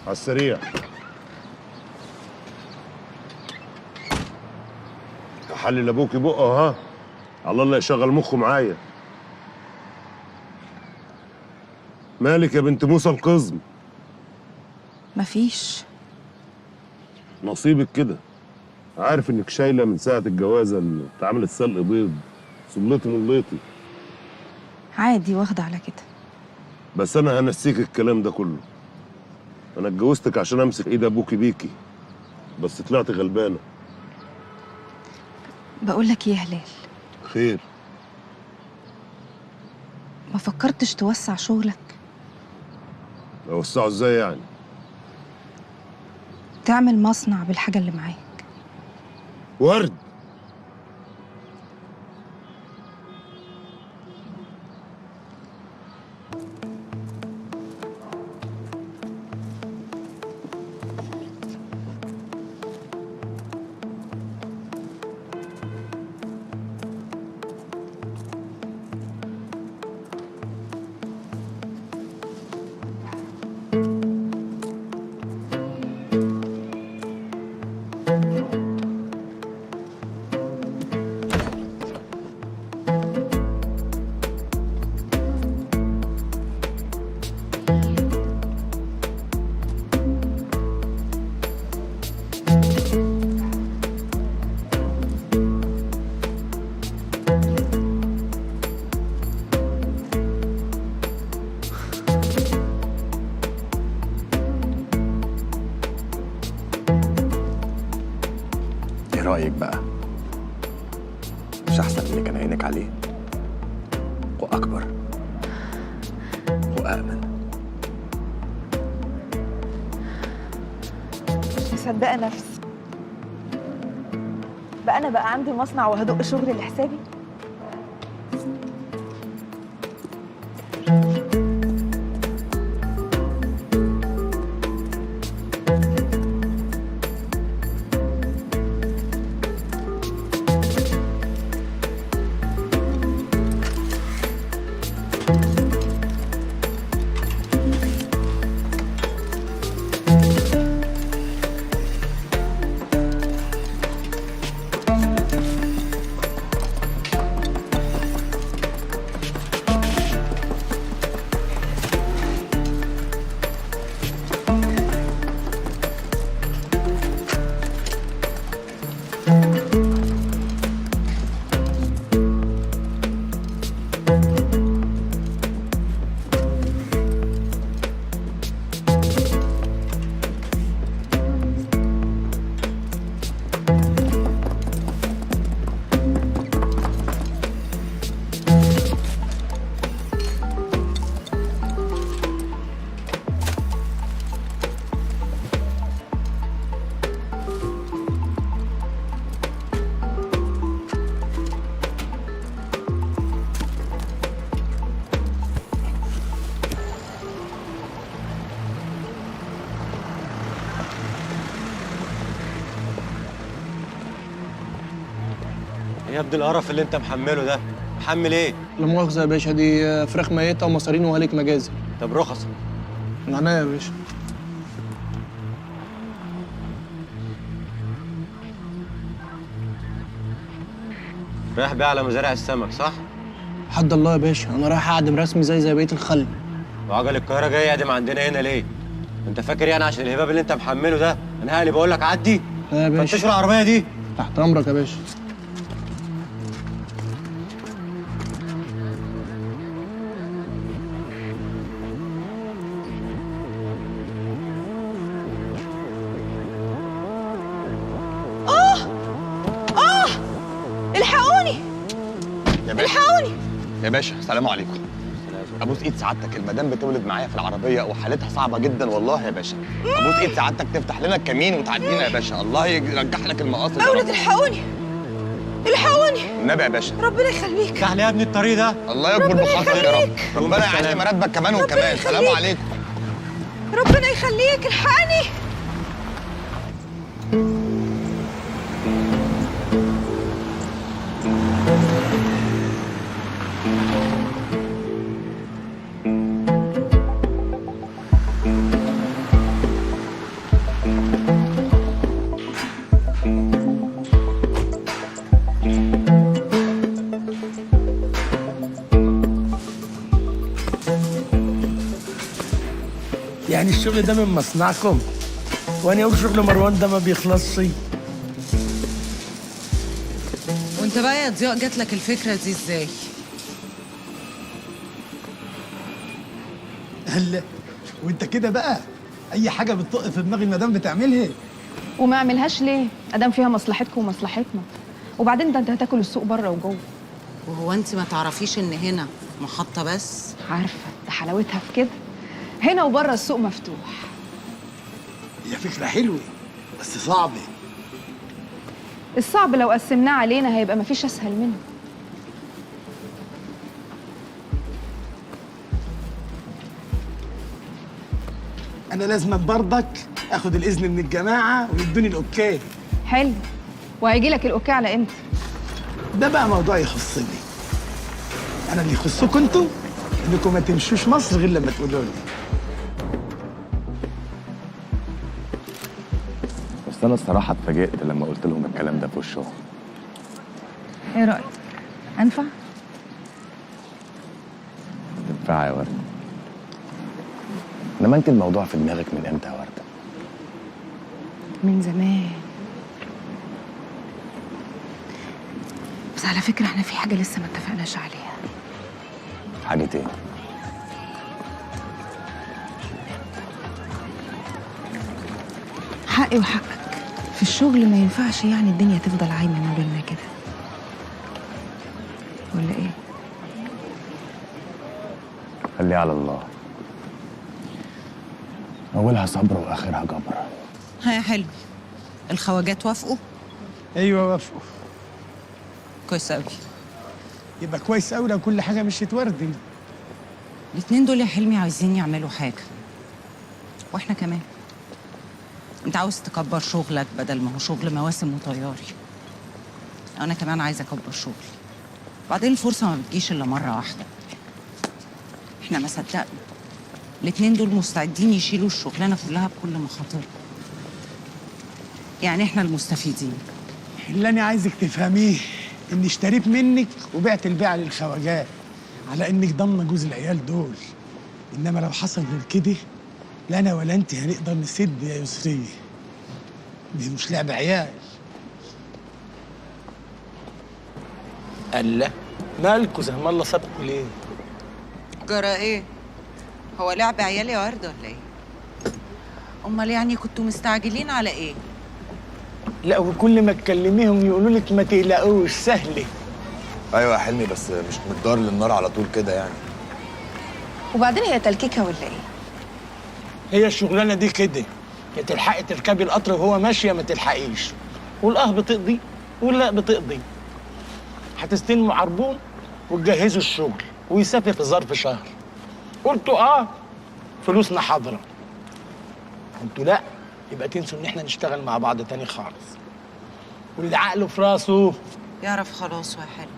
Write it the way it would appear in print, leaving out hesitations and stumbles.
على السريع. احلل ابوكي بقه ها، على الله يشغل مخه معايا. مالك يا بنت موسى القزم؟ مفيش. نصيبك كده. عارف انك شايله من ساعه الجوازه اللي اتعملت سلق بيض، صليتي من ليطي. عادي، واخدة على كده. بس انا هنسيك الكلام ده كله. انا اتجوزتك عشان امسك ايد ابوكي بيكي، بس طلعت غلبانه. بقول لك ايه يا هلال؟ خير؟ ما فكرتش توسع شغلك؟ اوسعه ازاي يعني؟ تعمل مصنع بالحاجة اللي معاك. ورد. ايه رأيك بقى؟ مش أحسن من اللي كان عينك عليه؟ وأكبر وأأمن. مش مصدقة نفسي. أنا بقى عندي مصنع وهدق شغل لحسابي. يا ابني القرف اللي انت محمله ده، محمل ايه؟ لا مؤاخذة يا باشا، دي فراخ ميتة ومصارين وهلك مجازي. طب رخص. من عينيا يا باشا. رايح بيها على مزارع السمك صح؟ حد الله يا باشا، أنا رايح أعدم رسمي زي بقية الخل. وعجل القاهرة جاي يعدم عندنا هنا ليه؟ انت فاكر يعني عشان الهباب اللي انت محمله ده انا هقلي بقول لك عدي؟ لا يا باشا. فتشوا العربية دي. تحت أمرك يا باشا. الحقوني يا باشا الحقوني. يا باشا السلام عليكم. ابوس ايد سعادتك، المدام بتولد معايا في العربيه وحالتها صعبه جدا والله يا باشا. ابوس ايد سعادتك تفتح لنا الكمين وتعدينا يا باشا، الله يرجح لك المقاصد. أولاد الحقوني الحقوني. النبي يا باشا. ربنا يخليك. افتح لي يا ابني الطريق ده. الله يكبر بخاطرك يا رب. يخليك. ربنا يعلي مراتبك كمان وكمان. سلام عليكم. ربنا يخليك. الحقني. يعني الشغل ده من مصنعكم؟ وانا اقول شغل مروان ده ما بيخلصش. وانت بقى يا ضياء جات لك الفكره دي ازاي؟ هلا وانت كده بقى اي حاجه بتطق في دماغ المدام بتعملها. وما اعملهاش ليه؟ ادام فيها مصلحتكم ومصلحتنا. وبعدين ده انت هتاكل السوق بره وجوه. وهو انت ما تعرفيش ان هنا محطه بس؟ عارفه، ده حلاوتها في كده. هنا وبره السوق مفتوح. هي فكره حلوه بس صعبه. الصعب لو قسمناه علينا هيبقى مفيش اسهل منه. انا لازم برضك اخد الاذن من الجماعه ويدوني الاوكي. حلو. وهيجي لك الاوكي على امتى؟ ده بقى موضوع يخصني. انا اللي يخصكم انتوا انكم ما تمشوش مصر غير لما تقولوا لي. بس انا الصراحه اتفاجئت لما قلت لهم الكلام ده في وشهم. ايه رايك؟ انفع؟ تنفع يا ورده. انما انت الموضوع في دماغك من امتى يا ورده؟ من زمان. بس على فكره احنا في حاجه لسه ما اتفقناش عليها. حاجه ايه؟ حقي وحقك في الشغل، ما ينفعش يعني الدنيا تفضل عايمه ما بيننا كده، ولا ايه؟ خليه على الله. اولها صبر واخرها جبر. ها يا حلو، الخواجات وافقوا؟ ايوه وافقوا. كويس قوي. يبقى كويس قوي لو كل حاجه مشيت وردي. الاتنين دول يا حلمي عايزين يعملوا حاجه، واحنا كمان. انت عاوز تكبر شغلك بدل ما هو شغل مواسم وطياري. انا كمان عايزه اكبر شغلي. بعدين الفرصه ما بتجيش الا مره واحده. احنا ما صدقنا الاتنين دول مستعدين يشيلوا الشغلانه كلها بكل مخاطرها. يعني احنا المستفيدين. اللي انا عايزك تفهميه اني اشتريت منك وبعت البيعه للخواجات على انك ضامنه جوز العيال دول. انما لو حصل غير كده لا انا ولا انت هنقدر نسد يا يسريه. دي مش لعب عيال. الله، مالكوا زي ما الله سابكوا ليه؟ جرى ايه؟ هو لعب عيالي يا ورده ولا ايه؟ امال يعني كنتوا مستعجلين على ايه؟ لا وكل ما تكلميهم يقولوا لك ما تقلقوش سهله. ايوه يا حلمي بس مش من الدار للنار على طول كده يعني. وبعدين هي تلكيكه ولا ايه؟ هي الشغلانه دي كده، يا تلحقي تركبي القطر وهو ماشي يا ما تلحقيش. والاه بتقضي واللا بتقضي. هتستلموا عربون وتجهزوا الشغل ويسافر في ظرف شهر. قلتوا اه فلوسنا حاضره. قلتوا لا يبقى تنسوا ان احنا نشتغل مع بعض تاني خالص. واللي عقله في راسه يعرف خلاص يا حلمي.